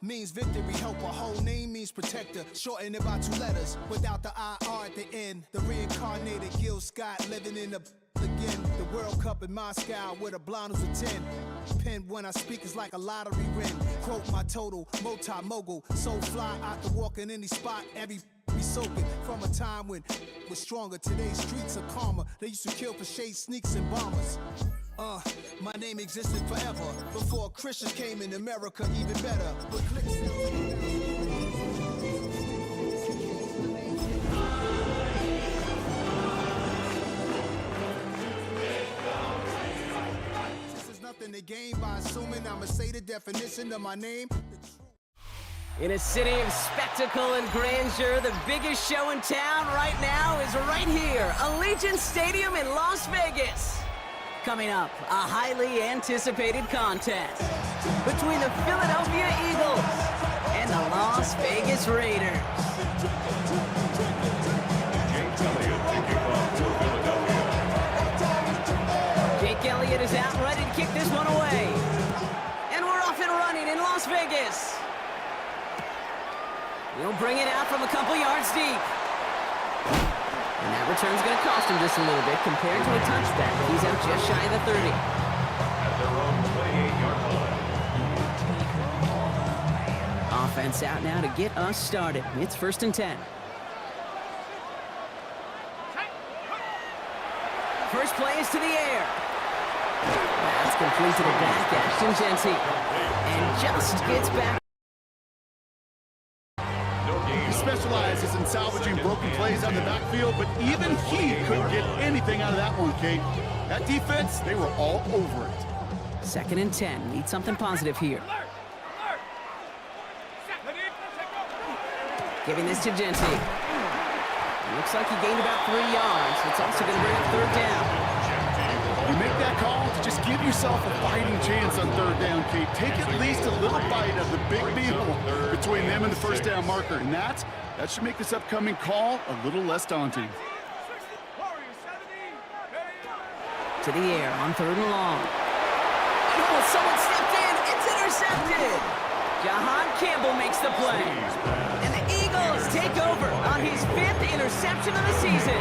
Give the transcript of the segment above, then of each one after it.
means victory. Help a whole name means protector. Shorten it by 2 letters without the IR at the end. The reincarnated Gil Scott living in the again. The World Cup in Moscow with a blonde who's a 10. Pen when I speak is like a lottery win. Quote my total, multi-mogul. So fly, I can walk in any spot. Every be soaking from a time when was stronger. Today's streets are calmer. They used to kill for shade sneaks and bombers. My name existed forever before Christians came in America, even better. But this is nothing to gain by assuming I'ma say the definition of my name. In a city of spectacle and grandeur, the biggest show in town right now is right here, Allegiant Stadium in Las Vegas. Coming up, a highly anticipated contest between the Philadelphia Eagles and the Las Vegas Raiders. Jake Elliott is out ready to kick this one away. And we're off and running in Las Vegas. He'll bring it out from a couple yards deep. And that return's going to cost him just a little bit compared to a touchback. He's out just shy of the 30. At their own 28-yard line. Offense out now to get us started. It's 1st and 10. First play is to the air. That's complete to the back, Ashton Jeanty. And just gets back. He specializes in salvaging broken plays out of the backfield, but even he couldn't get anything out of that one, Kate. That defense, they were all over it. 2nd and 10. Need something positive here. Giving this to Jeanty. Looks like he gained about 3 yards. It's also going to bring up 3rd down. You make that call to just give yourself a fighting chance on 3rd down, Kate. Take at least a little bite of the big meal between them and the 1st down marker. And that should make this upcoming call a little less daunting. To the air on 3rd and long. Oh, someone stepped in. It's intercepted. Jahan Campbell makes the play. And the Eagles take over on his 5th interception of the season.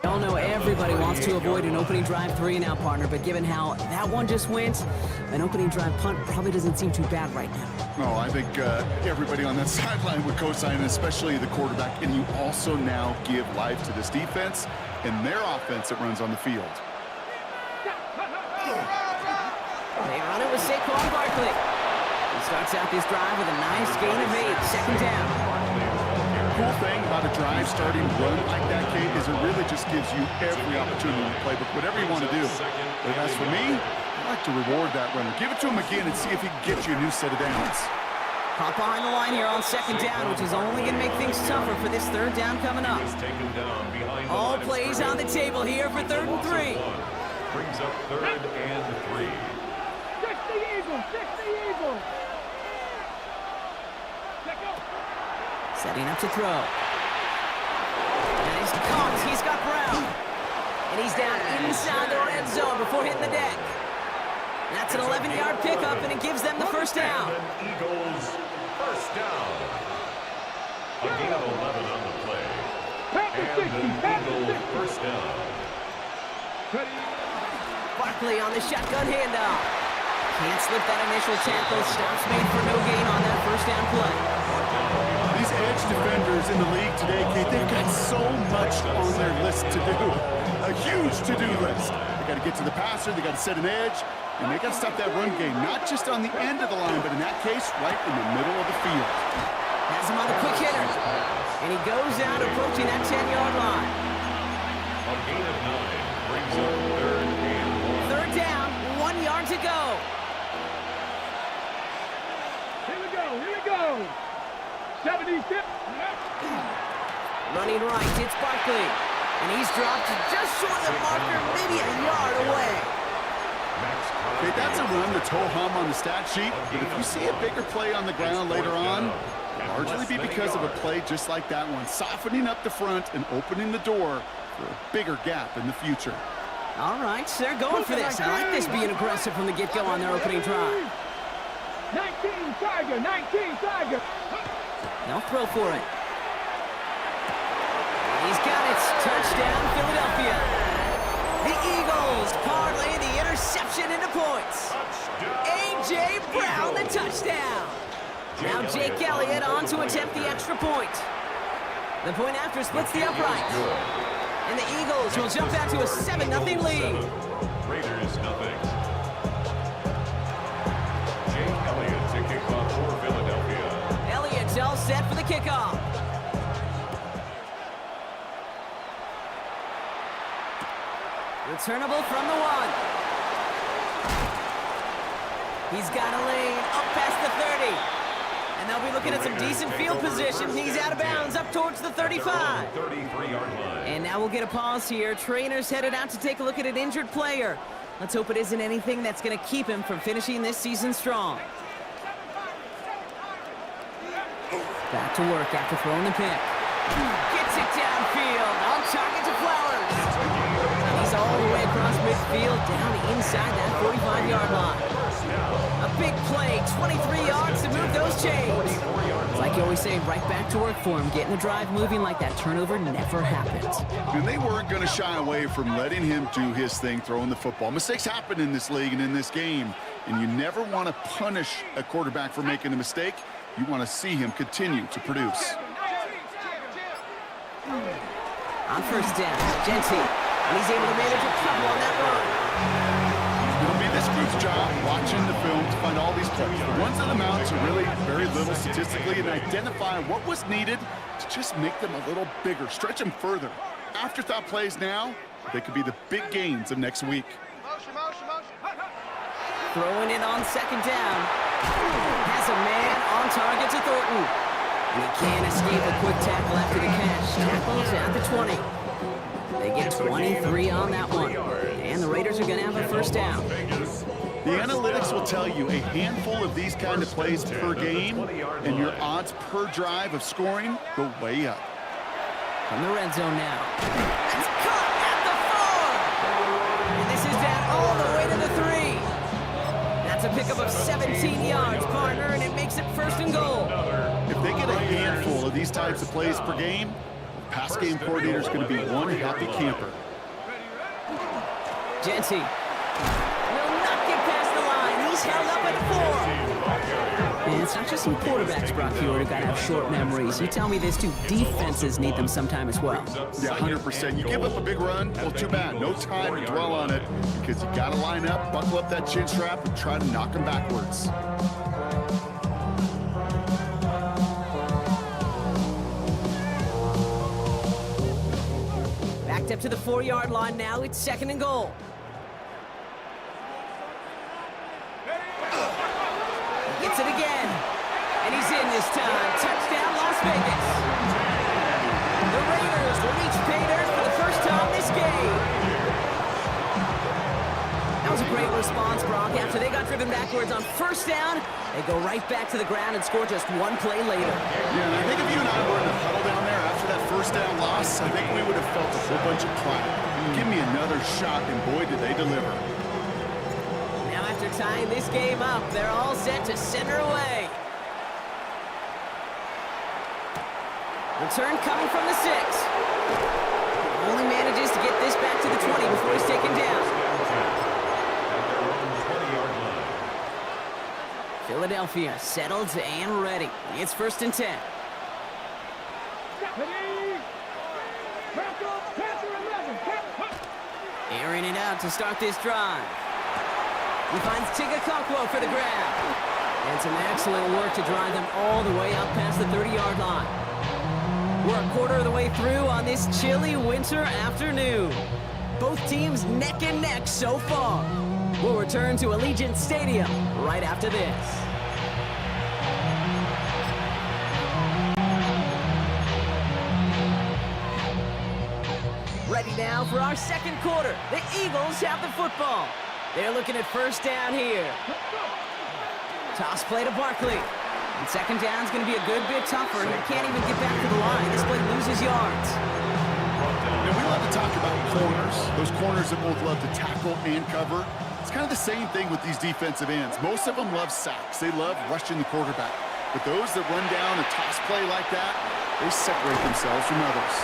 We all know everybody wants to avoid an opening drive 3-and-out, partner, but given how that one just went, an opening drive punt probably doesn't seem too bad right now. No, I think everybody on that sideline would co-sign, especially the quarterback. And you also now give life to this defense and their offense that runs on the field. They run it with Saquon Barkley. He starts out this drive with a nice gain of 8, 2nd down. The cool thing about a drive starting run like that, Kate, is it really just gives you every opportunity to play with whatever you want to do. But as for me, I like to reward that runner. Give it to him again and see if he can get you a new set of downs. Hop behind the line here on 2nd down, which is only going to make things tougher for this 3rd down coming up. All plays on the table here for 3rd and 3. Brings up 3rd and 3. Check the Eagles! Check the Eagles! Setting up to throw. And he's caught. He's got Brown. And he's down inside the red zone before hitting the deck. That's an 11-yard pickup, and it gives them the 1st down. Eagles 1st down. A gain of 11 on the play. And an Eagle 1st down. Barkley on the shotgun handoff. Can't slip that initial tackle. Stops made for no gain on that 1st down play. These edge defenders in the league today, Kate, they've got so much on their list to do. A huge to-do list. They got to get to the passer, they got to set an edge, and they got to stop that run game, not just on the end of the line, but in that case, right in the middle of the field. Has him on the quick hitter. And he goes out approaching that 10-yard line. A gain of 9 brings up 3rd and 1. 3rd down, 1 yard to go. Here we go! Here we go! 76. Running right, it's Barkley. And he's dropped just short of the marker, maybe a yard away. Okay, that's a run that's ho-hum on the stat sheet, but if you see a bigger play on the ground later on, Largely be because of a play just like that one, softening up the front and opening the door for a bigger gap in the future. All right, so they're going for this. I like this being aggressive from the get-go on their opening drive. 19 Tiger, 19 Tiger. They'll throw for it. He's got it. Touchdown, Philadelphia. The Eagles parlay the interception into points. A.J. Brown, the touchdown. Now Jake Elliott on to attempt the extra point. The point after splits the upright. And the Eagles will jump out to a 7-0 lead. Raiders nothing. Jake Elliott to kick off for Philadelphia. Elliott's all set for the kickoff. Returnable from the 1. He's got a lane up past the 30. And they'll be looking at some decent field position. He's out of bounds up towards the 35. 33-yard line. And now we'll get a pause here. Trainers headed out to take a look at an injured player. Let's hope it isn't anything that's going to keep him from finishing this season strong. Back to work after throwing the pick. Gets it downfield. On target to Flowers. He's all the way across midfield down inside that 45-yard line. A big play, 23 yards to move those chains. It's like you always say, right back to work for him. Getting the drive moving like that turnover never happened. And they weren't going to shy away from letting him do his thing, throwing the football. Mistakes happen in this league and in this game, and you never want to punish a quarterback for making a mistake. You want to see him continue to produce. On first down, Genty. And he's able to manage a couple on that run. It'll be this group's job watching the film to find all these plays. The ones that amount to really very little statistically and identify what was needed to just make them a little bigger, stretch them further. Afterthought plays now, they could be the big gains of next week. Throwing it on second down. Has a man on target to Thornton. And he can't escape a quick tackle after the catch. Tackles at the 20. They get 23 on that one. And the Raiders are going to have a first down. The analytics will tell you a handful of these kind of plays per game, and your odds per drive of scoring go way up. From the red zone now. That's caught at the 4. And this is down all the way to the 3. That's a pickup of 17 yards, partner, and it makes it first and goal. If they get a handful of these types of plays per game, the pass game coordinator is going to be one happy camper. Genty will not get past the line. He's held up at 4. And it's not just some quarterbacks, Brock Huard, who got to have short memories. You tell me this too, defenses need them sometime as well. Yeah, 100%. You give up a big run, well, too bad. No time to dwell on it because you got to line up, buckle up that chin strap, and try to knock them backwards. Backed up to the 4-yard line now. It's second and goal. Gets it again. And he's in this time. Touchdown, Las Vegas. The Raiders will reach pay dirt for the first time this game. That was a great response, Brock. After they got driven backwards on first down, they go right back to the ground and score just one play later. Yeah, and I think if you and I were in the huddle down there after that first down loss, I think we would have felt a whole bunch of pride. Give me another shot, and boy, did they deliver. Now after tying this game up, they're all set to center away. Return coming from the 6. Only manages to get this back to the 20 before he's taken down. Philadelphia settled and ready. It's first and 10. Airing it out to start this drive. He finds Tigakokwo for the grab. And some excellent work to drive them all the way up past the 30-yard line. We're a quarter of the way through on this chilly winter afternoon. Both teams neck and neck so far. We'll return to Allegiant Stadium right after this. Ready now for our second quarter. The Eagles have the football. They're looking at first down here. Toss play to Barkley. And second down's going to be a good bit tougher. He can't even get back to the line. This play loses yards. Now, we love to talk about corners, those corners that both love to tackle and cover. It's kind of the same thing with these defensive ends. Most of them love sacks. They love rushing the quarterback. But those that run down a toss play like that, they separate themselves from others.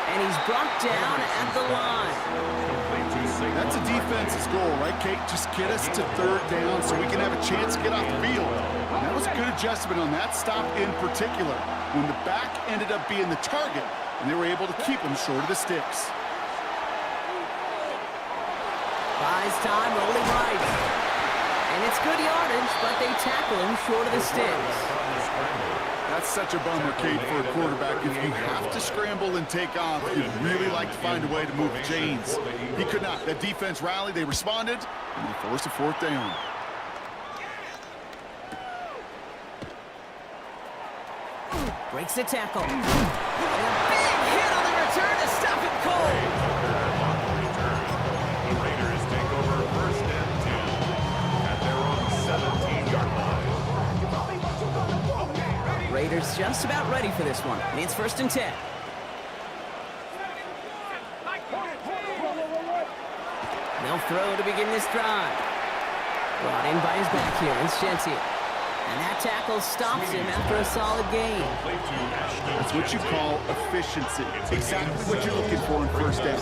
And he's brought down at the line. That's a defense's goal, right, Kate? Just get us to third down so we can have a chance to get off the field. And that was a good adjustment on that stop in particular, when the back ended up being the target, and they were able to keep him short of the sticks. Buys time, rolling right. And it's good yardage, but they tackle him short of the sticks. That's such a bummer, Kate, for a quarterback. If you have to scramble and take off, you'd really like to find a way to move the chains. He could not. That defense rallied, they responded, and they forced a fourth down. Breaks the tackle. And a big hit on the return to stop it cold. The Raiders take over first and 10 at their own 17-yard line. Raiders just about ready for this one. And it's first and 10. They'll throw to begin this drive. Brought in by his back here, it's Shenty. And that tackle stops him after a solid gain. That's what you call efficiency. Exactly what you're looking for in first down.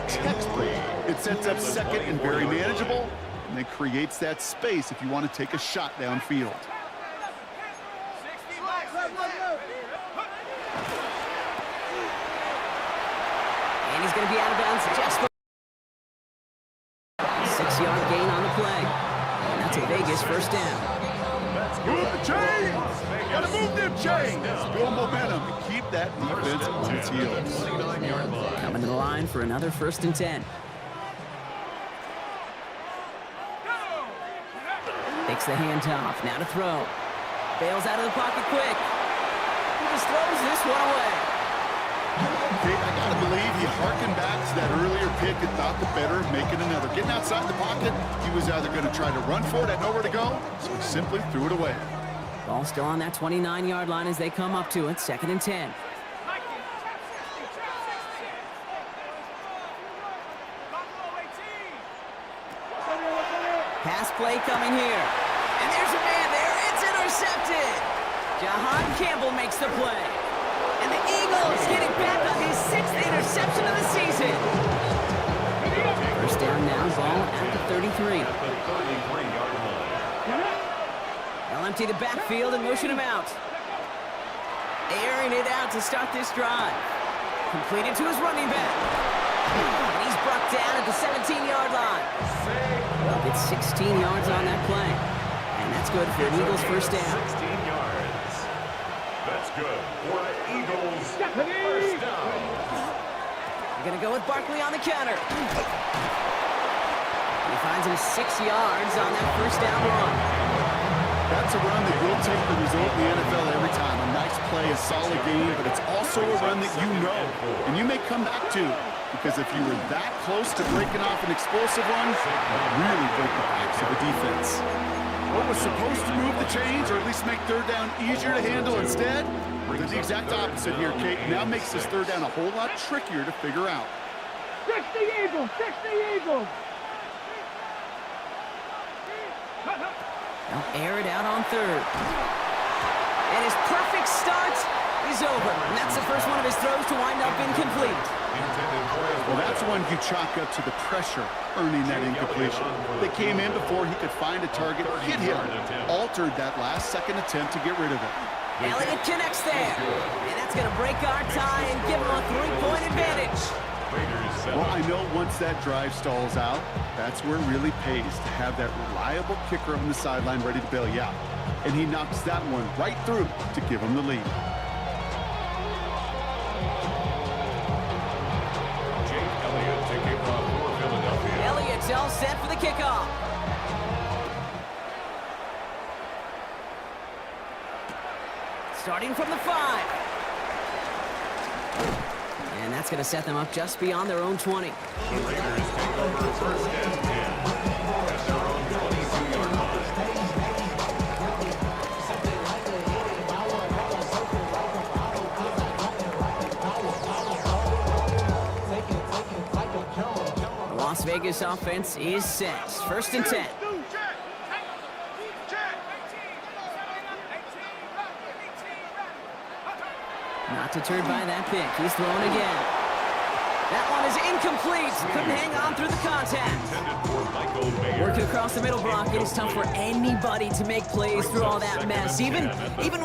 Textbook. It sets up second and very manageable, and it creates that space if you want to take a shot downfield. And he's going to be out of bounds just for 6-yard gain on the play. And that's a Vegas first down. Move the chains! Gotta move them chains! Build momentum and keep that defense on its heels. Coming to the line for another first and 10. Takes the handoff, now to throw. Bails out of the pocket quick. He just throws this one away. Kate, I gotta believe he harkened back to that earlier pick and thought the better of making another. Getting outside the pocket, he was either going to try to run for it, had nowhere to go, so he simply threw it away. Ball still on that 29-yard line as they come up to it, second and 10. Pass play coming here. And there's a man there. It's intercepted. Jahan Campbell makes the play. And the Eagles getting back on his 6th interception of the season. First down now, ball at the 33. They'll empty the backfield and motion him out. Airing it out to start this drive. Completed to his running back. And he's brought down at the 17-yard line. Well, it's 16 yards on that play. And that's good for an Eagles first down. 16 yards. That's good for the Eagles first down. They're going to go with Barkley on the counter. He finds him 6 yards on that first down run. That's a run that will take the result in the NFL every time. A nice play, a solid game, but it's also a run that you know and you may come back to, because if you were that close to breaking off an explosive run, it really broke the backs of the defense. What was supposed to move the chains, or at least make third down easier to handle, instead did the exact opposite here, Kate. Now makes this third down a whole lot trickier to figure out. 60 Eagles! 60 Eagles! They'll air it out on third. And his perfect start is over. And that's the first one of his throws to wind up incomplete. Well, that's one you chalk up to the pressure earning that incompletion. They came in before he could find a target, hit him, altered that last second attempt to get rid of it. Elliott connects there. And that's going to break our tie and give him a 3-point advantage. Well, I know once that drive stalls out, that's where it really pays to have that reliable kicker on the sideline ready to bail you out. And he knocks that one right through to give him the lead. Elliott's all set for the kickoff. Starting from the 5. And that's going to set them up just beyond their own 20. The Raiders take over first and 10 at their own 22-yard line. Vegas offense is set. 1st and 10. Not deterred by that pick. He's thrown again. That one is incomplete. Couldn't hang on through the contact. Working across the middle, Brock. It is tough for anybody to make plays through all that mess, even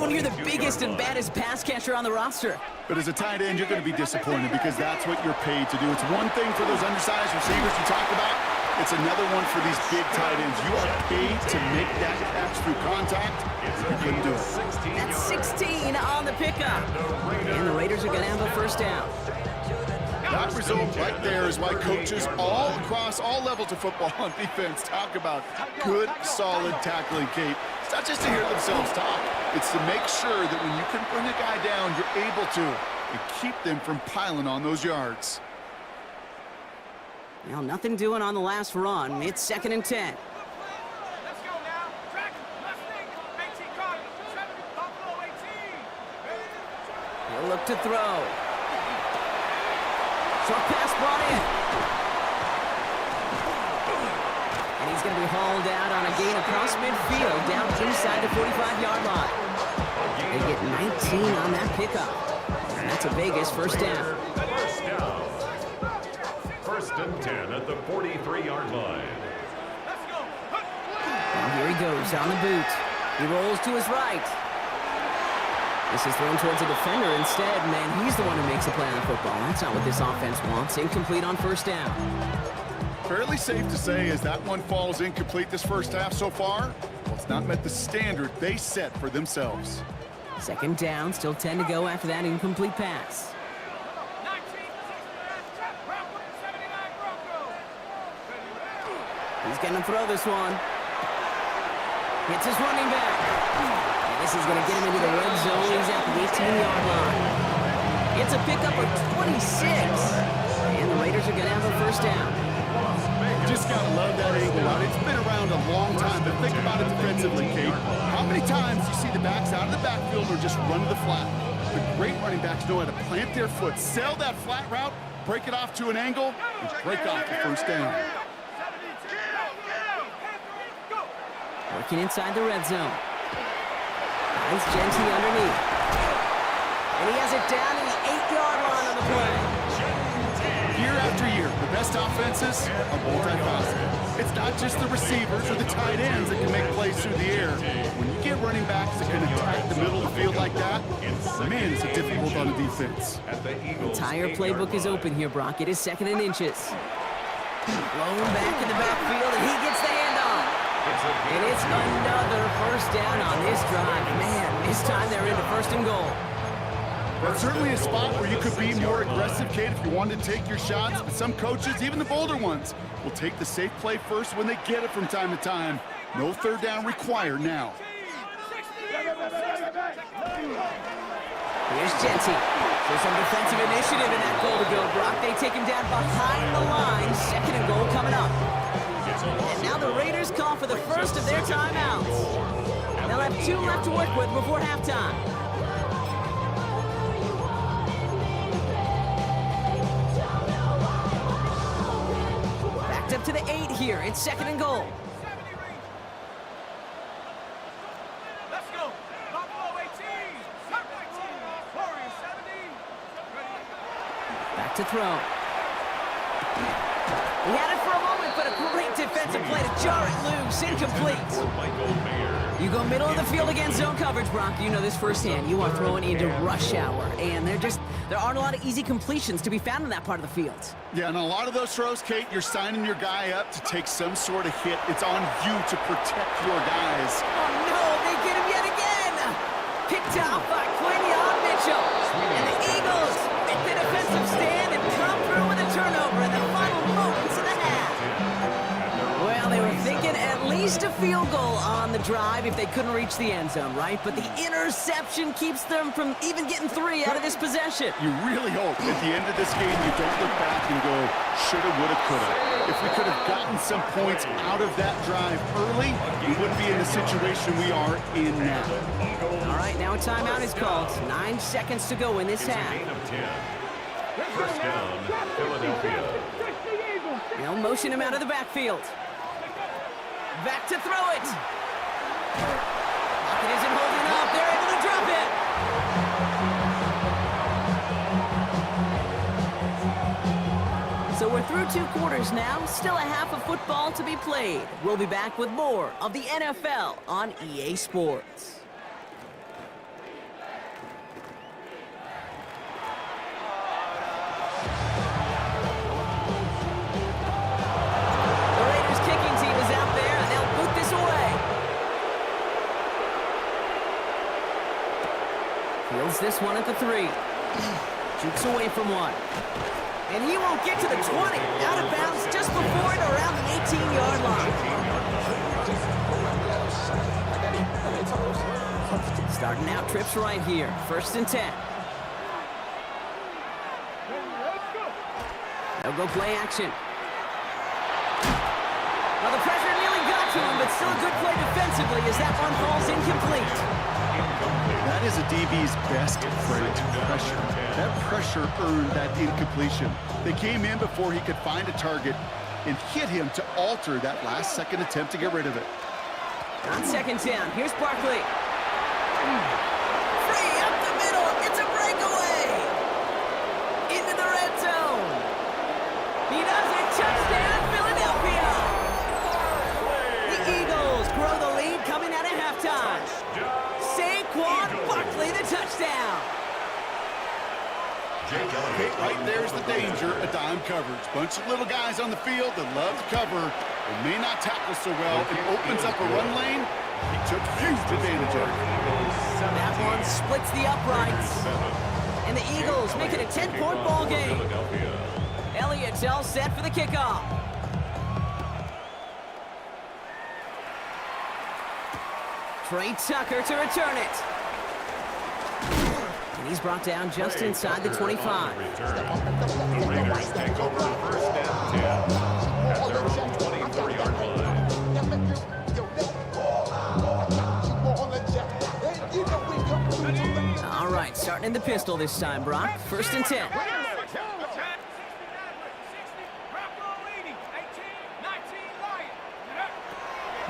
when you're the biggest and baddest pass catcher on the roster. But as a tight end, you're going to be disappointed because that's what you're paid to do. It's one thing for those undersized receivers you talk about. It's another one for these big tight ends. You are paid to make that catch through contact. You couldn't do it. That's 16 on the pickup. And the Raiders are going to have a 1st down. That result right there is why coaches all across all levels of football on defense talk about good, solid tackling, Kate. It's not just to hear themselves talk. It's to make sure that when you can bring a guy down, you're able to and keep them from piling on those yards. Well, nothing doing on the last run. It's 2nd and 10. Let's go now. Track, Mustang, 18 Cardinals, 7 Buffalo 18. He'll look to throw. Short pass brought in. And he's going to be hauled out on a gain across midfield, down inside the 45-yard line. They get 19 on that pickup. And that's a Vegas 1st down. 1st and 10 at the 43-yard line. And here he goes on the boot. He rolls to his right. This is thrown towards a defender instead, man. He's the one who makes a play on the football. That's not what this offense wants. Incomplete on 1st down. Fairly safe to say as that one falls incomplete this 1st half so far, well, it's not met the standard they set for themselves. 2nd down, still 10 to go after that incomplete pass. He's going to throw this one. Hits his running back. And this is going to get him into the red zone. He's at the 18-yard line. It's a pickup of 26. And the Raiders are going to have a 1st down. Just got to love that angle out. It's been around a long time, but think about it defensively, Kate. How many times you see the backs out of the backfield or just run to the flat? The great running backs know how to plant their foot, sell that flat route, break it off to an angle, and break off the 1st down. Working inside the red zone. Nice Genty underneath. And he has it down to the 8-yard line on the play. Year after year, the best offenses are multifaceted. It's not just the receivers or the tight ends that can make plays through the air. When you get running backs that can attack the middle of the field like that, man, it's difficult on the defense. The entire playbook is open here, Brock. It is 2nd and inches. Blown back in the backfield, and he gets the handoff. And it's another 1st down on this drive. Man, this time they're into 1st and goal. That's certainly a spot where you could be more aggressive, Kate, if you wanted to take your shots. But some coaches, even the bolder ones, will take the safe play first when they get it from time to time. No 3rd down required now. Here's Genty. There's some defensive initiative in that goal to go, Brock. They take him down behind the line. 2nd and goal coming up. And now the Raiders call for the 1st of their timeouts. They'll have 2 left to work with before halftime. Backed up to the 8 here. It's 2nd and goal. Let's go. Buffalo 18. Warriors 70. Back to throw. He had it for a moment, but a great defensive play to jar it loose. Incomplete. You go middle of the field against zone coverage, Brock. You know this firsthand. You are throwing into rush hour, and there aren't a lot of easy completions to be found in that part of the field. Yeah, and a lot of those throws, Kate, you're signing your guy up to take some sort of hit. It's on you to protect your guys. Oh, no, they get him yet again. Picked off by Quinion Mitchell. And the Eagles make the defensive stand and come through with a turnover in the final moments of the half. Well, they were thinking at least a field goal on the drive if they couldn't reach the end zone, right? But the interception keeps them from even getting 3 out of this possession. You really hope at the end of this game you don't look back and go, shoulda, woulda, coulda. If we could have gotten some points out of that drive early, we wouldn't be in the situation we are in now. All right, now a timeout is called. 9 seconds to go in this half. 1st down, Philadelphia. You know, motion him out of the backfield. Back to throw it. Lockett isn't holding up. They're able to drop it. So we're through 2 quarters now. Still a half of football to be played. We'll be back with more of the NFL on EA Sports. Fields this one at the 3. Jukes away from one. And he won't get to the 20. Out of bounds just before it around the 18-yard line. Starting out trips right here. 1st and 10. They'll go play action. Well, the pressure nearly got to him, but still a good play defensively as that one falls incomplete. That is a DB's best friend, pressure. That pressure earned that incompletion. They came in before he could find a target and hit him to alter that last-second attempt to get rid of it. On 2nd down, here's Barkley. Free up the middle, it's a breakaway! Into the red zone. He does it, touchdown, Philadelphia! The Eagles grow the lead coming out of halftime. Saquon Barkley, the touchdown. Okay, right there's the danger of dime coverage. Bunch of little guys on the field that love to cover and may not tackle so well. It opens up a run lane. He took huge advantage of it. That one splits the uprights. And the Eagles make it a 10-point ball game. Elliott's all set for the kickoff. Trey Tucker to return it. And he's brought down just inside the 25. The Raiders take over 1st and 10 at their own 24-yard line. All right, starting in the pistol this time, Brock. 1st and 10.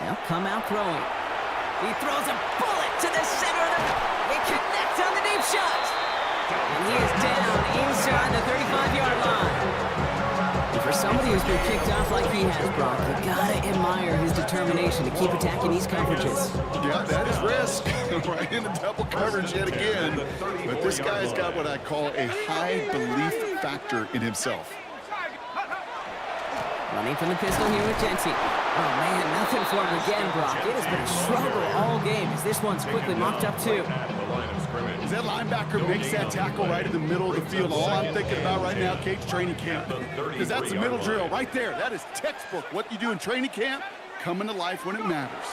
They'll come out throwing. He throws a bullet to the center of the... They connect on the deep shot. And he is down inside the 35-yard line. And for somebody who's been kicked off like he has, Brock, you gotta admire his determination to keep attacking these coverages. Yeah, that is risk. Right into double coverage yet again. But this guy's got what I call a high belief factor in himself. Running from the pistol here with Jency. Oh, man, nothing for him again, Brock. It has been a struggle all game as this one's quickly mocked up, too. As that linebacker makes that tackle right in the middle of the field, all I'm thinking about right now, Cade's training camp, because that's the middle drill right there. That is textbook. What you do in training camp, coming to life when it matters.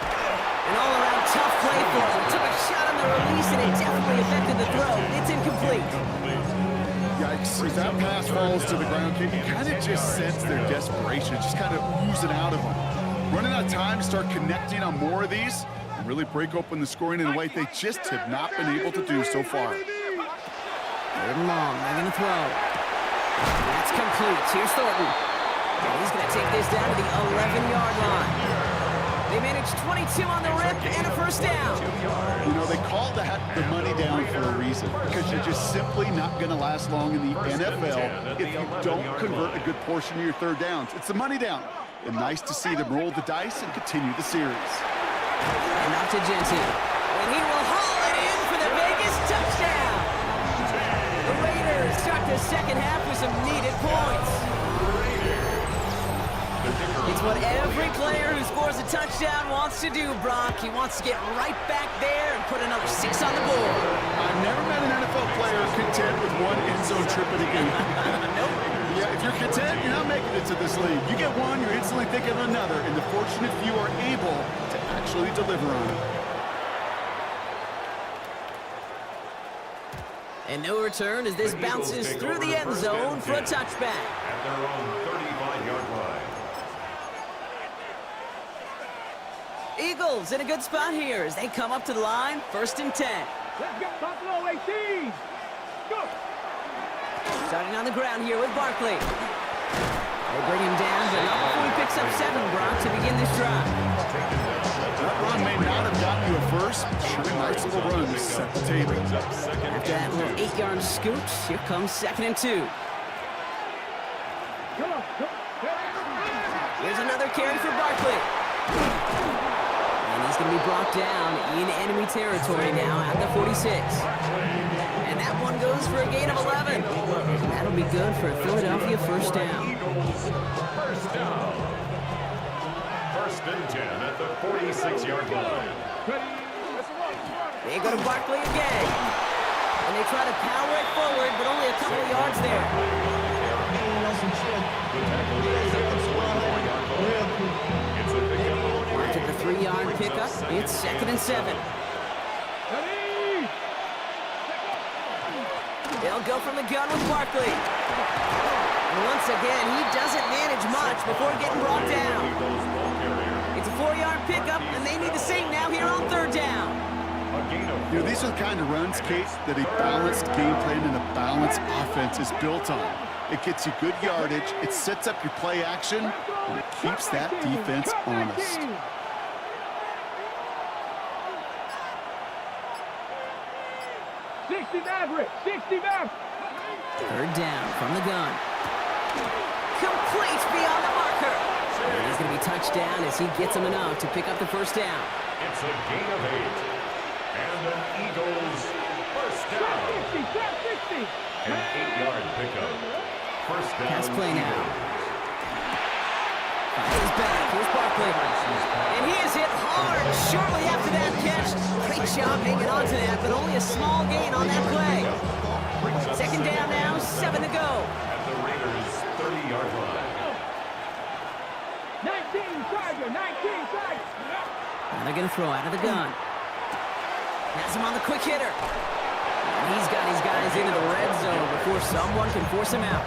An all-around tough play for him. Took a shot on the release, and it definitely affected the throw. It's incomplete. Yikes, as that pass falls to the ground, Kate, you kind of just sense their desperation, just kind of oozing out of them. Running out of time to start connecting on more of these and really break open the scoring in a way they just have not been able to do so far. 3rd and long, they're going to throw. That's complete. Here's Thornton. And he's going to take this down to the 11-yard line. They managed 22 on the rip and a 1st down. You know, they call that the money down for a reason, because you're just simply not going to last long in the NFL if you don't convert a good portion of your 3rd downs. It's the money down. And nice to see them roll the dice and continue the series. And out to Jency. And he will haul it in for the Vegas touchdown. The Raiders start the 2nd half with some needed points. It's what every player who scores a touchdown wants to do, Brock. He wants to get right back there and put another 6 on the board. I've never met an NFL player content with one end zone trip in a game. Nope. Yeah, if you're content, you're not making it to this league. You get one, you're instantly thinking of another, and the fortunate few are able to actually deliver on it. And no return as this bounces through the end zone for a touchback. At their own 35-yard line. Eagles in a good spot here as they come up to the line. 1st and 10. Let's go, Buffalo 18. Go. Starting on the ground here with Barkley. They bring him down, but not before he picks up 7, Brock, to begin this drive. That run may not have gotten you a first. Sure, nice little run to set the table. After that little 8-yard scoot, here comes 2nd and 2. Here's another carry for Barkley. And he's going to be brought down in enemy territory now at the 46. And that one goes for a gain of 11. And that'll be good for a Philadelphia first down. Eagles first down. 1st and 10 at the 46-yard line. They go to Barkley again. And they try to power it forward, but only a couple of yards there. After the 3-yard pickup, it's 2nd and 7. They'll go from the gun with Barkley. And once again, he doesn't manage much before getting brought down. It's a 4-yard pickup, and they need the same now here on 3rd down. You know, these are the kind of runs, Kate, that a balanced game plan and a balanced offense is built on. It gets you good yardage, it sets up your play action, and it keeps that defense honest. Third down from the gun. Complete beyond the marker. And he's going to be touched down as he gets him enough to pick up the first down. It's a gain of 8. And an Eagles first down. An 8-yard pickup. First down. Pass play now. Finds his back. Here's Barkley. And he is hit hard shortly after that catch. Great job hanging on to that, but only a small gain on that play. 2nd down now, 7 to go. At the Raiders' 30-yard line. 19 Tiger. And they're going to throw out of the gun. Has him on the quick hitter. And he's got his guys into the red zone before someone can force him out.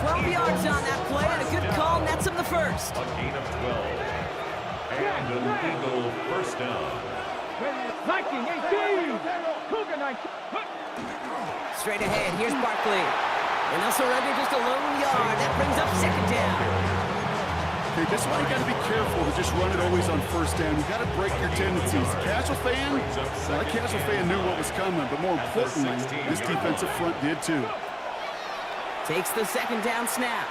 12 yards on that play, and a good call nets him the first. A gain of 12. And an Eagle first down. 19, 18. Cougar 19. Straight ahead, here's Barkley. And they'll surrender just a lone yard. That brings up 2nd down. Okay, that's why you got to be careful to just run it always on 1st down. You got to break your tendencies. The casual fan, that casual fan knew what was coming, but more importantly, this defensive front did too. Takes the 2nd down snap.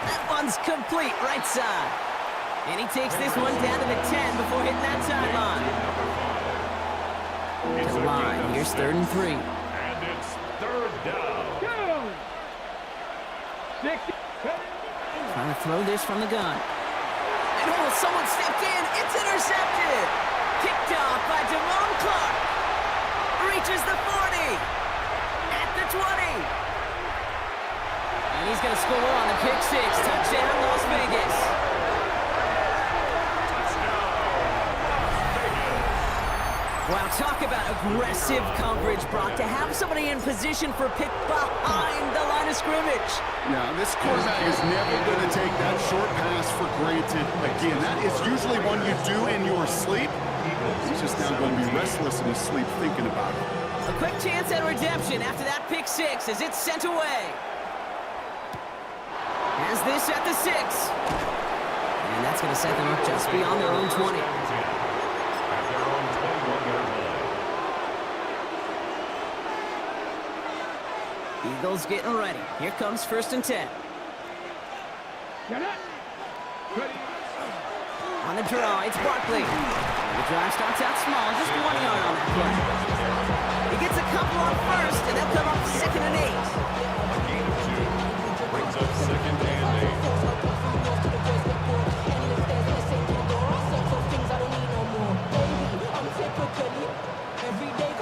That one's complete right side. And he takes this one down to the 10 before hitting that sideline. To the line, here's 3rd and 3. And it's 3rd down. Trying to throw this from the gun. And oh, someone stepped in. It's intercepted. Picked off by Damone Clark. Reaches the 40. At the 20. And he's going to score on the pick 6. Touchdown, Las Vegas. Wow, talk about aggressive coverage, Brock. To have somebody in position for pick behind the line of scrimmage. Yeah, this quarterback is never going to take that short pass for granted. Again, that is usually one you do in your sleep. He's just now going to be restless in his sleep thinking about it. A quick chance at redemption after that pick 6 as it's sent away. Has this at the 6. And that's going to set them up just beyond their own 20. At their own 21-yard line. Eagles getting ready. Here comes 1st and 10. On the draw, it's Barkley. The drive starts out small, just 1 yard on that play. He gets a couple on 1st, and they'll come up 2nd and 8. A gain of 2 brings up 2nd and 8.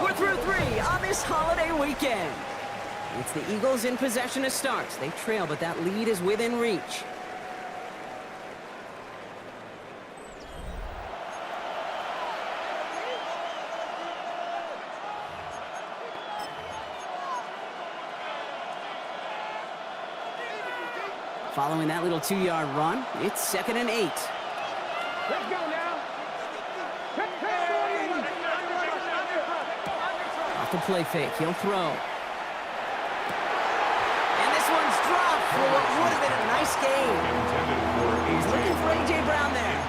We're through 3 on this holiday weekend. It's the Eagles in possession to start. They trail, but that lead is within reach. Following that little 2-yard run, it's 2nd and 8. Let's go now. Off the play fake, he'll throw. And this one's dropped. off for what would have been a nice game. Intended for He's looking for A.J. Brown there.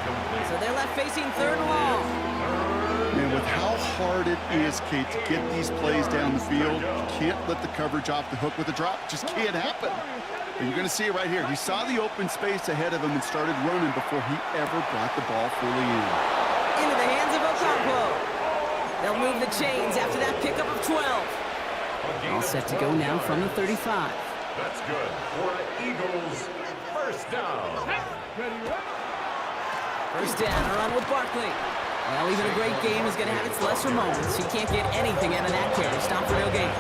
So they're left facing third and long. Man, with how hard it is, Kate, to get these plays down the field, you can't let the coverage off the hook with a drop. It just can't happen. And you're going to see it right here. He saw the open space ahead of him and started running before he ever brought the ball fully in. Into the hands of Okonkwo. They'll move the chains after that pickup of 12. All set to go now from the 35. That's good for an Eagles first down. First down, a run with Barkley. Well, even a great game is going to have its lesser moments. You can't get anything out of that carry. Stop the real game.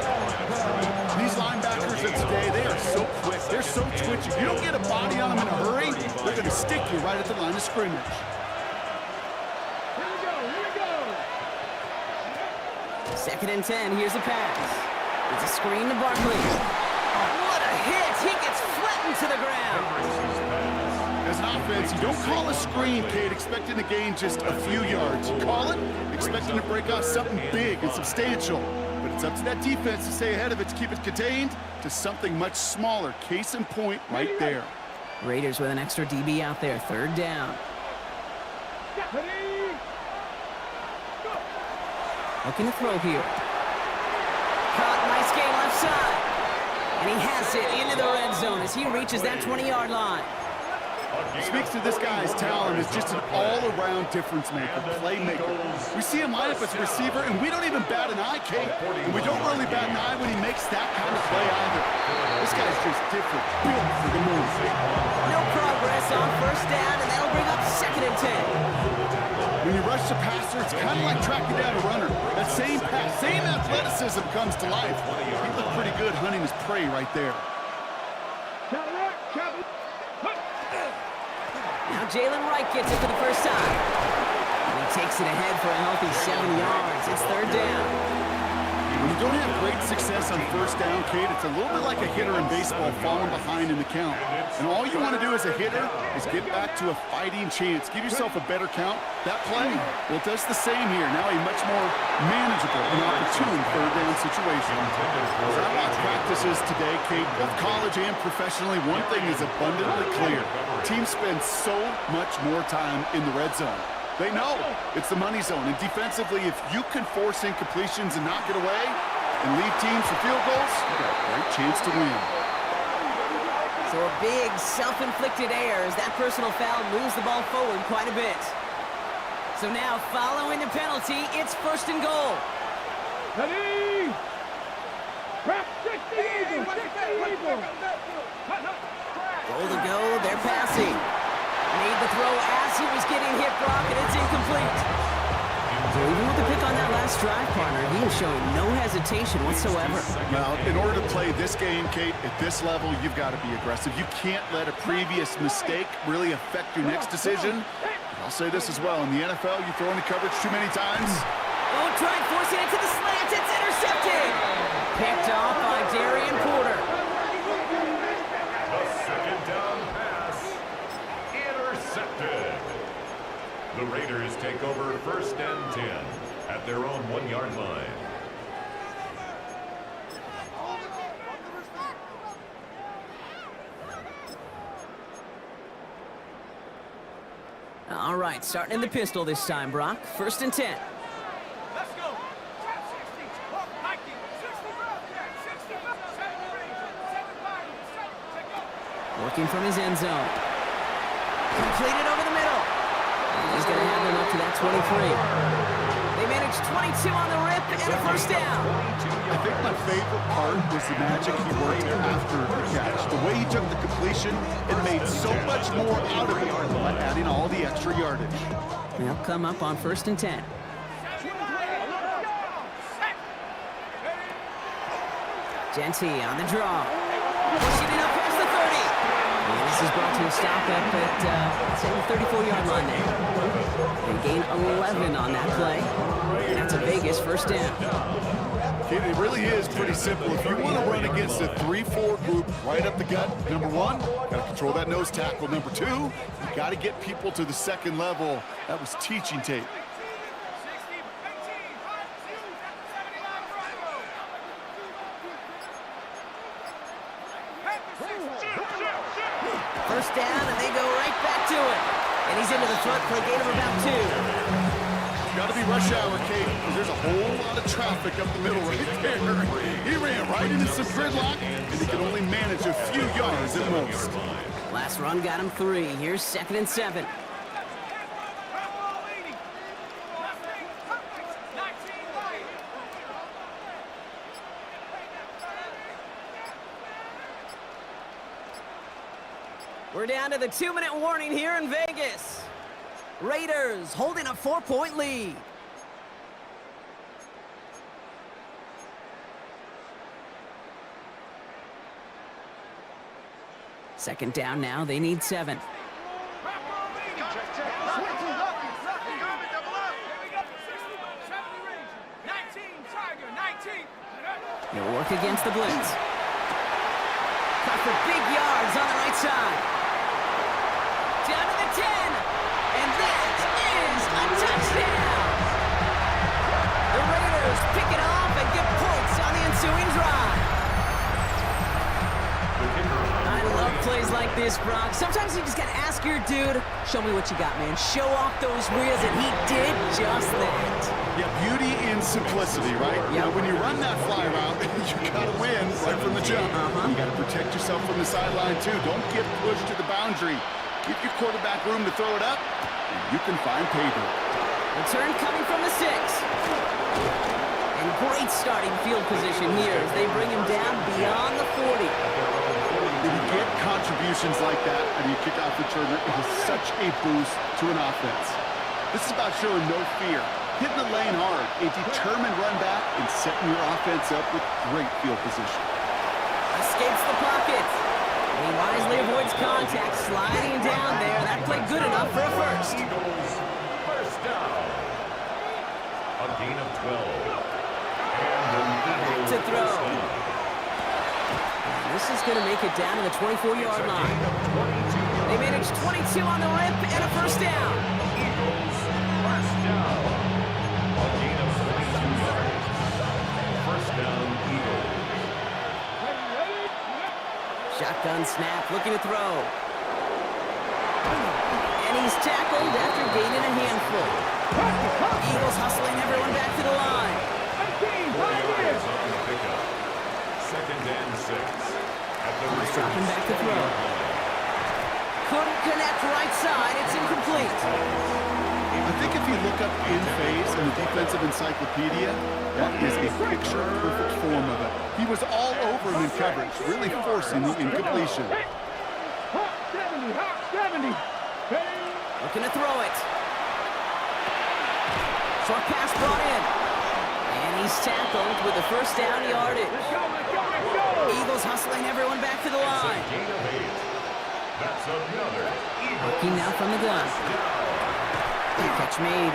These linebackers of today, they are so quick. They're so twitchy. If you don't get a body on them in a hurry, they're going to stick you right at the line of scrimmage. Second and 10, here's a pass. It's a screen to Barkley. Oh, what a hit! He gets flattened to the ground. As an offense, you don't call a screen, Kate, expecting to gain just a few yards. You call it expecting to break off something big and substantial. But it's up to that defense to stay ahead of it, to keep it contained to something much smaller. Case in point right there. Raiders with an extra DB out there, third down. Looking to throw here. Caught, nice game left side. And he has it into the red zone as he reaches that 20-yard line. Speaks to this guy's talent as just an all-around difference maker, playmaker. We see him line up as a receiver, and we don't even bat an eye, Kate. And we don't really bat an eye when he makes that kind of play either. This guy's just different, built for the move. No progress on first down, and that'll bring up second and 10. When you rush the passer, it's kind of like tracking down a runner. That same pass, same athleticism comes to life. He looked pretty good hunting his prey right there. Now Jalen Wright gets it for the first time. And he takes it ahead for a healthy 7 yards. It's third down. When you don't have great success on first down, Kate, it's a little bit like a hitter in baseball falling behind in the count. And all you want to do as a hitter is get back to a fighting chance. Give yourself a better count. That play, well, it does the same here. Now a much more manageable and opportune third down situation. As I watch practices today, Kate, both college and professionally, one thing is abundantly clear. Teams spend so much more time in the red zone. They know it's the money zone, and defensively, if you can force incompletions and knock it away and lead teams for field goals, you got a great chance to win. So a big self-inflicted error as that personal foul moves the ball forward quite a bit. So now, following the penalty, it's first and goal. Goal to go, they're passing. Made the throw as he was getting hit, Brock, and it's incomplete. So even with the pick on that last drive, partner, he was showing no hesitation whatsoever. Now, in order to play this game, Kate, at this level, you've got to be aggressive. You can't let a previous mistake really affect your next decision. I'll say this as well. In the NFL, you throw into coverage too many times. Oh, try and force it into the slant. It's intercepted. Picked off by Darian Porter. The second down pass intercepted. The Raiders take over first and 10 at their own 1-yard line. All right, starting in the pistol this time, Brock. First and 10. Let's go. 60, 90, 60, 75, Working from his end zone. Completed over the middle. And he's going to have them up to that 23. They managed 22 on the rip and a first down. I think my favorite part was the magic he worked after the catch. The way he took the completion and made so much more out of it by adding all the extra yardage. They'll come up on first and 10. Genty on the draw. Pushing it up past the 30. And this is brought to a stop up at, say, the 34-yard line there. They gain 11 on that play. And that's a Vegas first down. It really is pretty simple. If you want to run against a 3-4 group right up the gut, number one, got to control that nose tackle. Number two, you got to get people to the second level. That was teaching tape. 60, 18, 5, 2, 79, Bravo. First down, and they go right back to it. And he's into the front for a gain of about 2. Got to be rush hour, Kate, because there's a whole lot of traffic up the middle right there. He ran right into some gridlock, and he could only manage a few yards at most. Last run got him 3. Here's 2nd and 7. We're down to the 2-minute warning here in Vegas. Raiders holding a 4-point lead. Second down now, they need 7. They'll work against the blitz. Cut for big yards on the right side. Down to the 10. And that is a touchdown. The Raiders pick it off and get points on the ensuing drive. I love plays like this, Brock. Sometimes you just gotta ask your dude, show me what you got, man. Show off those wheels, and he did just that. Yeah, beauty in simplicity, right? You know, when you run that fly route, you gotta win right from the jump. You gotta protect yourself from the sideline, too. Don't get pushed to the boundary. Give your quarterback room to throw it up, and you can find pay dirt. Return coming from the 6. And great starting field position here as they bring him down beyond the 40. When you get contributions like that and you kick off returner, it is such a boost to an offense. This is about showing no fear, hitting the lane hard, a determined run back, and setting your offense up with great field position. Escapes the pocket. He wisely avoids contact, sliding down there. That played good enough for a first. Eagles, first down. A gain of 12. And To throw. This is going to make it down to the 24-yard line. They managed 22 on the rip and a first down. Eagles, first down. A gain of 42 yards. First down, Eagles. Shotgun snap, looking to throw. And he's tackled after gaining a handful. Eagles hustling everyone back to the line. 4 yards on the pickup. Second and 6. At the He's dropping back to throw. Couldn't connect right side. It's incomplete. I think if you look up in phase in the defensive encyclopedia, that is a picture-perfect form of it. He was all over him in coverage, really forcing the incompletion. Looking to throw it. Short pass brought in. And he's tackled with the first down yardage. Eagles hustling everyone back to the line. gain of 8. That's another Eagles. Working now from the gun. Catch made.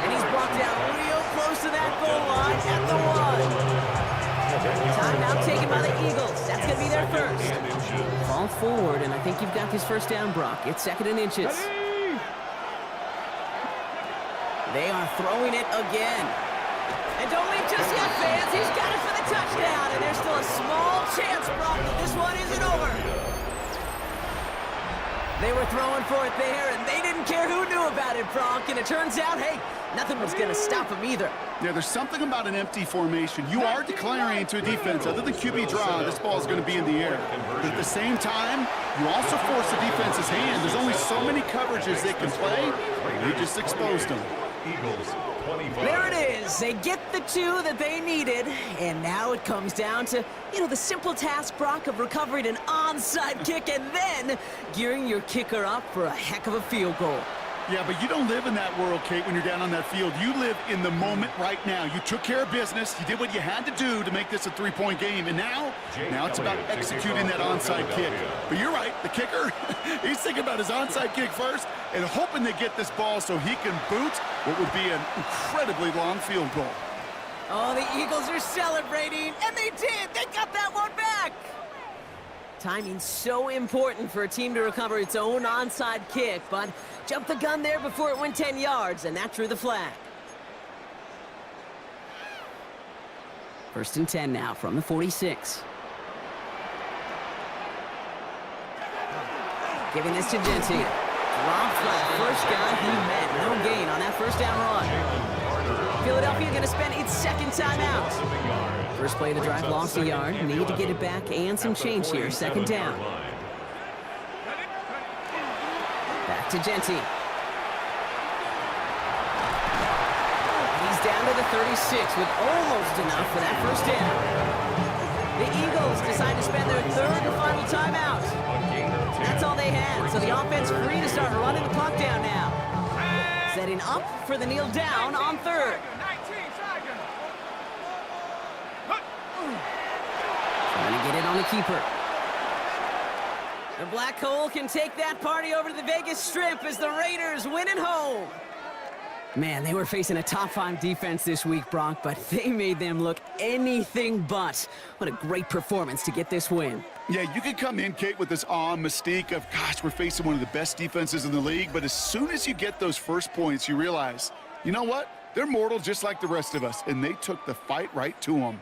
And he's brought down real close to that goal line at the 1. Timeout taken by the Eagles. That's going to be their first. Fall forward, and I think you've got this first down, Brock. It's 2nd and inches. They are throwing it again. And don't leave just yet, fans. He's got it for the touchdown, and there's still a small chance, Brock, that this one isn't over. They were throwing for it there, and they didn't care who knew about it, Brock. And it turns out, hey, nothing was going to stop them either. Yeah, there's something about an empty formation. You are declaring to a defense, other than QB draw, this ball is going to be in the air. But at the same time, you also force the defense's hand. There's only so many coverages they can play, and you just exposed them. Eagles, 25. There it is. They get the 2 that they needed, and now it comes down to, the simple task, Brock, of recovering an onside kick and then gearing your kicker up for a heck of a field goal. Yeah, but you don't live in that world, Kate, when you're down on that field. You live in the moment right now. You took care of business. You did what you had to do to make this a 3-point game. And now it's about executing that onside kick. But you're right, the kicker, he's thinking about his onside kick first and hoping they get this ball so he can boot what would be an incredibly long field goal. Oh, the Eagles are celebrating, and they did. They got that one back. Timing's so important for a team to recover its own onside kick, but jumped the gun there before it went 10 yards, and that drew the flag. 1st and 10 now from the 46. Giving this to Gentry. Drop flat. First guy he met. No gain on that first down run. Philadelphia going to spend its second timeout. First play of the drive lost a yard. Need to get it back and some change here. Second down. Back to Gentry. He's down to the 36 with almost enough for that first down. The Eagles decide to spend their third and final timeout. That's all they had, so the offense free to start running the clock down now. Setting up for the kneel down on third. Trying to get it on the keeper. The Black Hole can take that party over to the Vegas Strip as the Raiders win at home. Man, they were facing a top-5 defense this week, Brock, but they made them look anything but. What a great performance to get this win. Yeah, you can come in, Kate, with this awe and mystique of, gosh, we're facing one of the best defenses in the league, but as soon as you get those first points, you realize, you know what? They're mortal just like the rest of us, and they took the fight right to them.